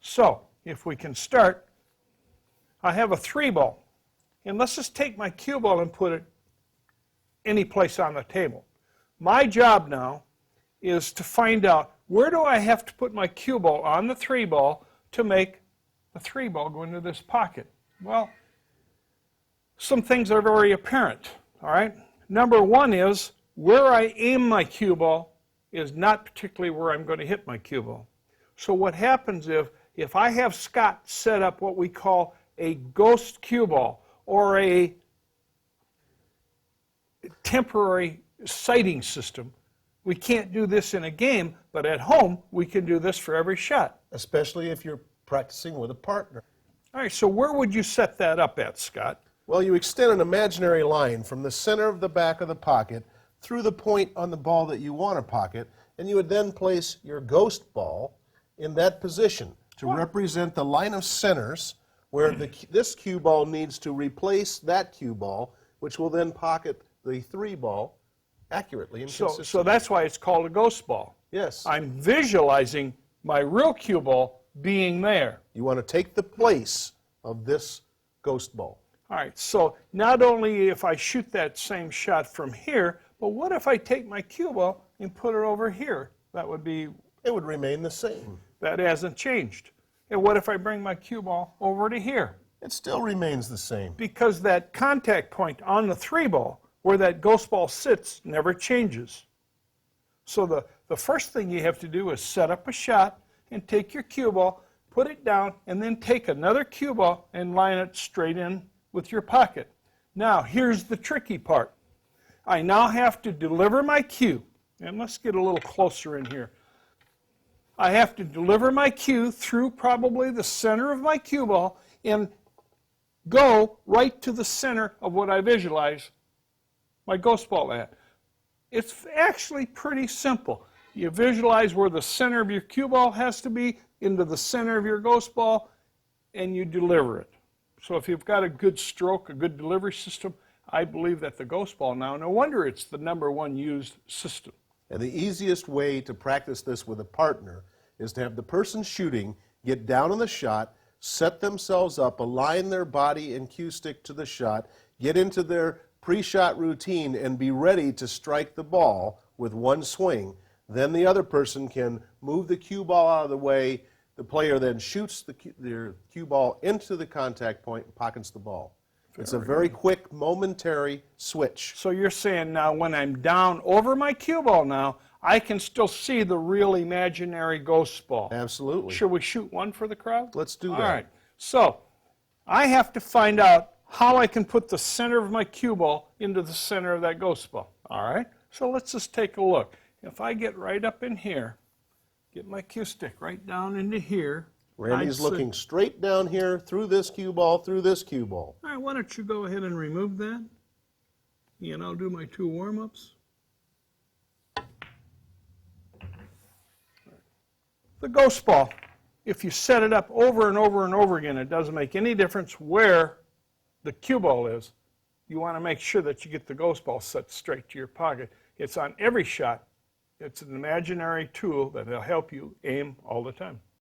So, if we can start, I have a 3 ball. And let's just take my cue ball and put it any place on the table. My job now is to find out where do I have to put my cue ball on the 3 ball to make the 3 ball go into this pocket. Well, some things are very apparent, all right? Number one is where I aim my cue ball is not particularly where I'm going to hit my cue ball. So what happens if I have Scott set up what we call a ghost cue ball or a temporary sighting system, we can't do this in a game, but at home we can do this for every shot. Especially if you're practicing with a partner. All right, so where would you set that up at, Scott? Well, you extend an imaginary line from the center of the back of the pocket through the point on the ball that you want to pocket, and you would then place your ghost ball in that position to represent the line of centers where this cue ball needs to replace that cue ball, which will then pocket the 3 ball accurately and consistently. So that's why it's called a ghost ball. Yes. I'm visualizing my real cue ball being there. You want to take the place of this ghost ball. All right, so not only if I shoot that same shot from here, but what if I take my cue ball and put it over here? That would be... It would remain the same. That hasn't changed. And what if I bring my cue ball over to here? It still remains the same. Because that contact point on the 3 ball, where that ghost ball sits, never changes. So the first thing you have to do is set up a shot and take your cue ball, put it down, and then take another cue ball and line it straight in with your pocket. Now, here's the tricky part. I now have to deliver my cue, and let's get a little closer in here. I have to deliver my cue through probably the center of my cue ball and go right to the center of what I visualize my ghost ball at. It's actually pretty simple. You visualize where the center of your cue ball has to be into the center of your ghost ball, and you deliver it. So if you've got a good stroke, a good delivery system, I believe that the ghost ball now, no wonder it's the #1 used system. And the easiest way to practice this with a partner is to have the person shooting get down on the shot, set themselves up, align their body and cue stick to the shot, get into their pre-shot routine, and be ready to strike the ball with one swing. Then the other person can move the cue ball out of the way. The player then shoots their cue ball into the contact point and pockets the ball. It's a very quick, momentary switch. So you're saying now when I'm down over my cue ball now, I can still see the real imaginary ghost ball. Absolutely. Should we shoot one for the crowd? Let's do that. All right. So I have to find out how I can put the center of my cue ball into the center of that ghost ball. All right. So let's just take a look. If I get right up in here, get my cue stick right down into here. Randy's looking straight down here through this cue ball, through this cue ball. All right, why don't you go ahead and remove that? And I'll do my 2 warm-ups. The ghost ball, if you set it up over and over and over again, it doesn't make any difference where the cue ball is. You want to make sure that you get the ghost ball set straight to your pocket. It's on every shot. It's an imaginary tool that will help you aim all the time.